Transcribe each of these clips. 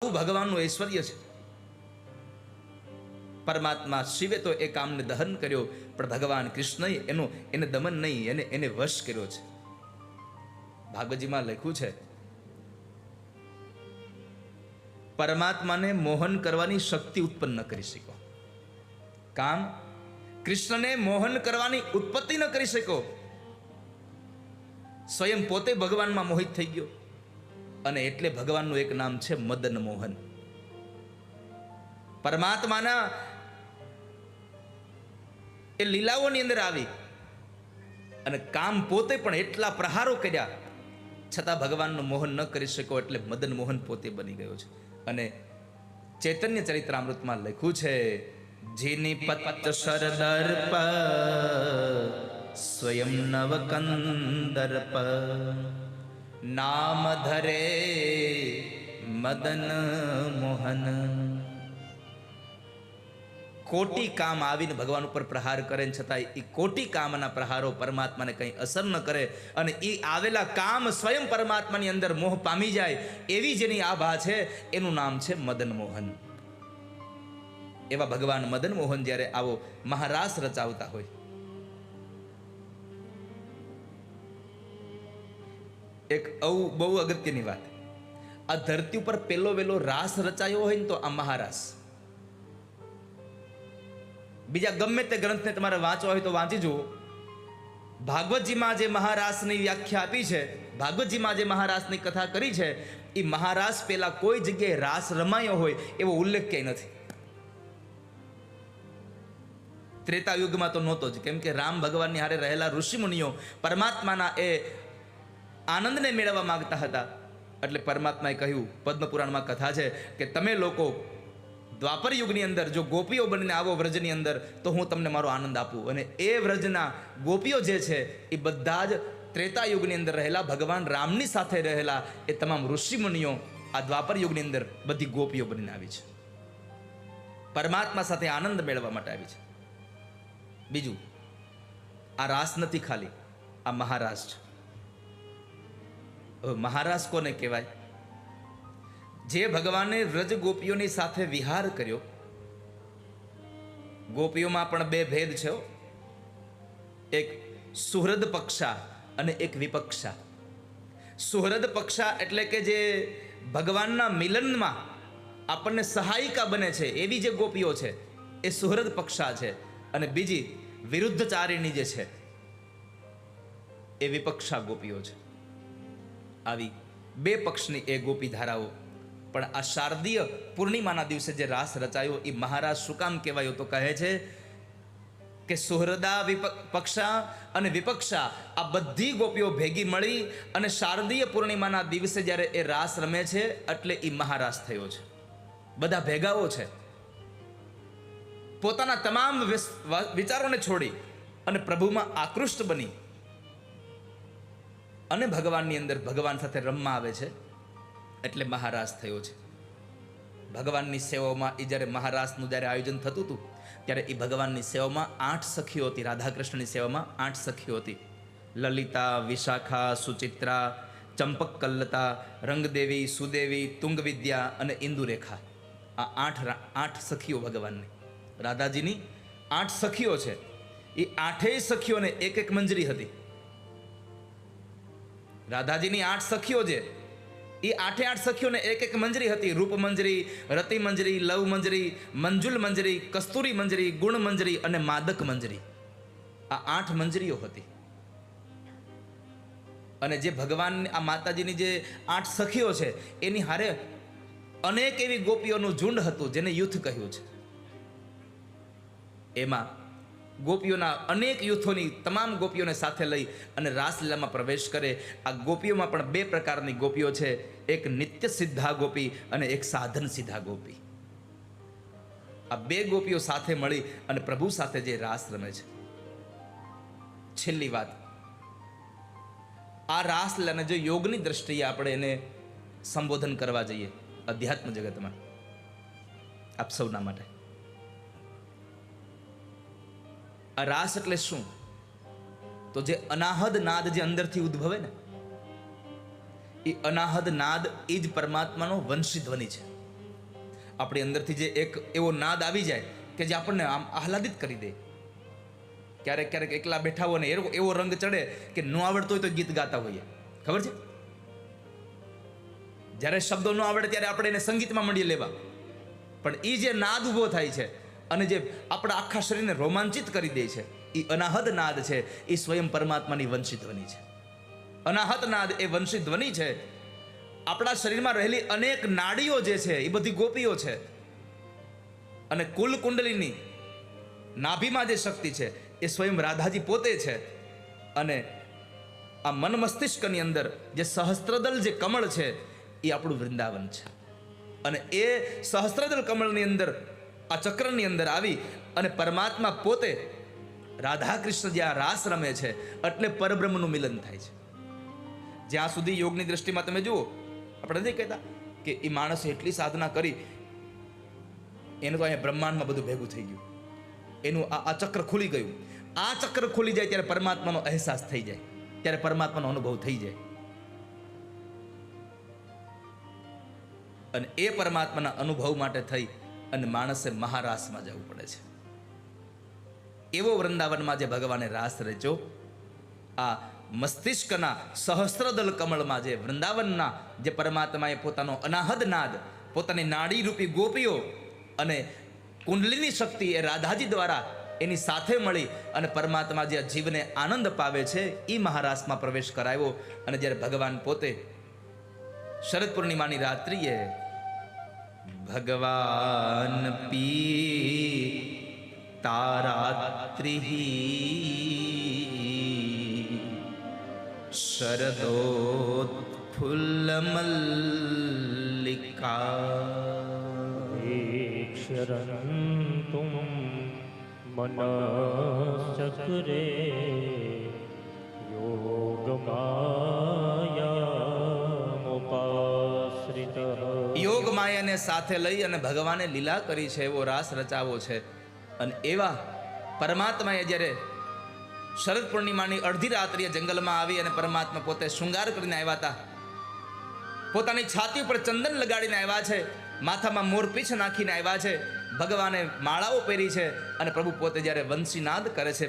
ભગવાનનું ઐશ્વર્ય છે. પરમાત્મા શિવે તો એ કામને દહન કર્યો, પણ ભગવાન કૃષ્ણએ એને દમન નહીં, એને વશ કર્યો છે. ભાગવતજીમાં લખ્યું છે, પરમાત્માને મોહન કરવાની શક્તિ ઉત્પન્ન ન કરી શકો. કામ કૃષ્ણને મોહન કરવાની ઉત્પત્તિ ન કરી શકો. સ્વયં પોતે ભગવાનમાં મોહિત થઈ ગયો, અને એટલે ભગવાનનું એક નામ છે મદન મોહન. પરમાત્માના એ લીલાઓની અંદર આવી અને કામ પોતે પણ એટલા પ્રહારો કર્યા છતાં ભગવાનનું મોહન ન કરી શકો, એટલે મદન મોહન પોતે બની ગયો છે. અને ચૈતન્ય ચરિત્રામૃતમાં લખ્યું છે, જેની પત શરદર્પ સ્વયં નવકંદર્પ નામ ધરે મદન મોહન. કોટી કામ આવીને ભગવાન ઉપર પ્રહાર કરે, છતાં એ કોટી કામના પ્રહારો પરમાત્માને કંઈ અસર ન કરે, અને એ આવેલા કામ સ્વયં પરમાત્માની અંદર મોહ પામી જાય, એવી જેની આભા છે એનું નામ છે મદન મોહન. એવા ભગવાન મદન મોહન જ્યારે આવો મહારાસ રચાવતા હોય, એક બહુ અગત્યની વાત, આ ધરતી ઉપર પેલો વેલો રાસ રચાયો હોય ને તો આ મહારાસ. બીજા ગમે તે ગ્રંથને તમારે વાંચવા હોય તો વાંચી જુઓ. ભાગવતજીમાં જે મહારાસની વ્યાખ્યા આપી છે, ભાગવતજીમાં જે મહારાસની કથા કરી છે, એ મહારાસ પેલા કોઈ જગ્યાએ રાસ રમાયો હોય એવો ઉલ્લેખ ક્યાંય નથી. ત્રેતા યુગમાં તો નહોતો જ, કેમ કે રામ ભગવાનની હારે રહેલા ઋષિમુનિઓ પરમાત્માના એ આનંદને મેળવવા માંગતા હતા. એટલે પરમાત્માએ કહ્યું, પદ્મપુરાણમાં કથા છે કે તમે લોકો દ્વાપર યુગની અંદર જો ગોપીઓ બનીને આવો વ્રજની અંદર, તો હું તમને મારો આનંદ આપું. અને એ વ્રજના ગોપીઓ જે છે એ બધા જ ત્રેતા યુગની અંદર રહેલા ભગવાન રામની સાથે રહેલા એ તમામ ઋષિમુનિઓ આ દ્વાપર યુગની અંદર બધી ગોપીઓ બનીને આવી છે, પરમાત્મા સાથે આનંદ મેળવવા માટે આવી છે. બીજું, આ રાસ નથી ખાલી, આ મહારાસ છે. મહારાસ કોને કહેવાય? જે ભગવાને વ્રજ ગોપીઓની સાથે વિહાર કર્યો. ગોપીઓમાં પણ બે ભેદ છે, એક સુહૃદ પક્ષા અને એક વિપક્ષા. સુહૃદ પક્ષા એટલે કે જે ભગવાનના મિલનમાં આપણને સહાયિકા બને છે એવી જે ગોપીઓ છે એ સુહૃદ પક્ષા છે, અને બીજી વિરુદ્ધચારિણી જે છે એ વિપક્ષા ગોપીઓ છે. આવી બે પક્ષની એ ગોપી ધારાઓ. પણ આ શારદીય પૂર્ણિમાના દિવસે જે રાસ રચાયો એ મહારાસ શું કામ કહેવાયો? તો કહે છે કે સુહૃદા પક્ષા અને વિપક્ષા આ બધી ગોપીઓ ભેગી મળી અને શારદીય પૂર્ણિમાના દિવસે જ્યારે એ રાસ રમે છે એટલે એ મહારાસ થયો છે. બધા ભેગાઓ છે, પોતાના તમામ વિચારોને છોડી અને પ્રભુમાં આકૃષ્ટ બની અને ભગવાનની અંદર ભગવાન સાથે રમવા આવે છે, એટલે મહારાસ થયો છે. ભગવાનની સેવામાં એ જ્યારે મહારાસનું જ્યારે આયોજન થતું હતું ત્યારે એ ભગવાનની સેવામાં 8 સખીઓ હતી. રાધાકૃષ્ણની સેવામાં 8 સખીઓ હતી. લલિતા, વિશાખા, સુચિત્રા, ચંપકકલ્લતા, રંગદેવી, સુદેવી, તુંગવિદ્યા અને ઇન્દુરેખા. આ 8 સખીઓ ભગવાનની, રાધાજીની 8 સખીઓ છે. એ 8 સખીઓને એક એક મંજરી હતી. રાધાજીની 8 સખીઓ છે, એ 8 સખીઓને એક એક મંજરી હતી. રૂપ મંજરી, રતિ મંજરી, લવ મંજરી, મંજુલ મંજરી, કસ્તુરી મંજરી, ગુણ મંજરી અને માદક મંજરી. આ 8 મંજરીઓ હતી. અને જે ભગવાન આ માતાજીની જે 8 સખીઓ છે એની હારે અનેક એવી ગોપીઓનું ઝુંડ હતું જેને યુથ કહ્યું છે. એમાં ગોપીઓના અનેક યુથોની તમામ ગોપીઓને સાથે લઈ અને રાસલીલામાં પ્રવેશ કરે. આ ગોપીઓમાં પણ બે પ્રકારની ગોપીઓ છે, એક નિત્ય સિદ્ધા ગોપી અને એક સાધન સિદ્ધા ગોપી. આ બે ગોપીઓ સાથે મળી અને પ્રભુ સાથે જે રાસ રમે છે. છેલ્લી વાત, આ રાસલીલાને જો યોગની દ્રષ્ટિએ આપણે એને સંબોધન કરવા જઈએ અધ્યાત્મ જગતમાં, આપ સૌના માટે આ રાસ એટલે શું? તો જે અનાહદ નાદ જે અંદરથી ઉદ્ભવે ને, એ અનાહદ નાદ એ જ પરમાત્માનો વંશી ધ્વનિ છે. આપણી અંદરથી જે એક એવો નાદ આવી જાય કે જે આપણને આમ આહલાદિત કરી દે. ક્યારેક ક્યારેક એકલા બેઠા હોય ને એવો રંગ ચડે કે ન આવડતો હોય તો ગીત ગાતા હોઈએ, ખબર છે? જ્યારે શબ્દો ન આવડે ત્યારે આપણે એને સંગીતમાં મળીએ લેવા, પણ એ જે નાદ ઊભો થાય છે અને જે આપણા આખા શરીરને રોમાંચિત કરી દે છે, એ અનાહત નાદ છે. એ સ્વયં પરમાત્માની વંશી ધ્વનિ છે. અનાહત નાદ એ વંશી ધ્વનિ છે. આપણા શરીરમાં રહેલી અનેક નાડીઓ જે છે એ બધી ગોપીઓ છે, અને કુલ કુંડલીની નાભીમાં જે શક્તિ છે એ સ્વયં રાધાજી પોતે છે. અને આ મન મસ્તિષ્કની અંદર જે સહસ્ત્રદલ જે કમળ છે એ આપણું વૃંદાવન છે. અને એ સહસ્ત્રદલ કમળની અંદર આ ચક્રની અંદર આવી અને પરમાત્મા પોતે રાધા કૃષ્ણ જ્યાં રાસ રમે છે એટલે પરબ્રહ્મનું મિલન થાય છે. જ્યાં સુધી યોગની દ્રષ્ટિમાં તમે જુઓ, આપણે નથી કહેતા કે એ માણસે એટલી સાધના કરી એનું તો અહીંયા બ્રહ્માંડમાં બધું ભેગું થઈ ગયું, એનું આ ચક્ર ખુલી ગયું. આ ચક્ર ખુલી જાય ત્યારે પરમાત્માનો અહેસાસ થઈ જાય, ત્યારે પરમાત્માનો અનુભવ થઈ જાય. અને એ પરમાત્માના અનુભવ માટે થઈ અને માણસે મહારાસમાં જવું પડે છે. એવો વૃંદાવનમાં જે ભગવાને રાસ રચ્યો, આ મસ્તિષ્કના સહસ્ત્રદલ કમળમાં જે વૃંદાવનના જે પરમાત્માએ પોતાનો અનાહદ નાદ, પોતાની નાડી રૂપી ગોપીઓ અને કુંડલીની શક્તિ એ રાધાજી દ્વારા એની સાથે મળી અને પરમાત્મા જે જીવને આનંદ પાવે છે એ મહારાસમાં પ્રવેશ કરાવ્યો. અને જ્યારે ભગવાન પોતે શરદ પૂર્ણિમાની રાત્રિએ ભગવાન પી તારાત્રિ શરદોત્ફુલ્લમલ્લિકા ક્ષરન્તુમ મનશ્ચક્રે યોગમાયામુપાશ્રિતઃ. યોગ માયાને સાથે લઈ અને ભગવાને લીલા કરી છે, એવો રાસ રચાવો છે. અને એવા પરમાત્માએ જ્યારે શરદ પૂર્ણિમાની અડધી રાત્રિએ જંગલમાં આવી અને પરમાત્મા પોતે શૃંગાર કરીને આવ્યા હતા, પોતાની છાતી ઉપર ચંદન લગાડીને આવ્યા છે, માથામાં મોરપીંછ નાખીને આવ્યા છે, ભગવાને માળાઓ પહેરી છે. અને પ્રભુ પોતે જ્યારે વંશીનાદ કરે છે,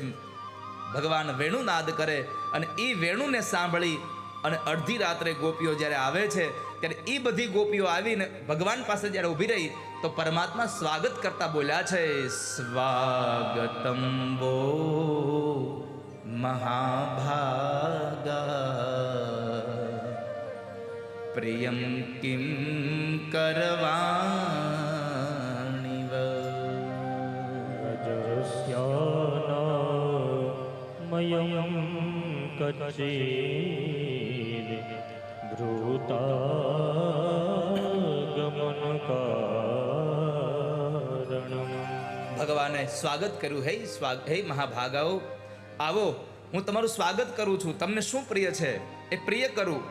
ભગવાન વેણુનાદ કરે, અને એ વેણુને સાંભળી અને અડધી રાત્રે ગોપીઓ જ્યારે આવે છે ત્યારે એ બધી ગોપીઓ આવીને ભગવાન પાસે જ્યારે ઊભી રહી તો પરમાત્મા સ્વાગત કરતા બોલ્યા છે, સ્વાગતમ વો મહાભાગા પ્રિયમ કિમ કરવાણિવ. રજસ્યાનામયં કચ્ચિદ ભૃતાગમનકારણમ. ભગવાને સ્વાગત કર્યું. હે મહાભાગાઓ, આવો, હું તમારું સ્વાગત કરું છું. તમને શું પ્રિય છે એ પ્રિય કરું.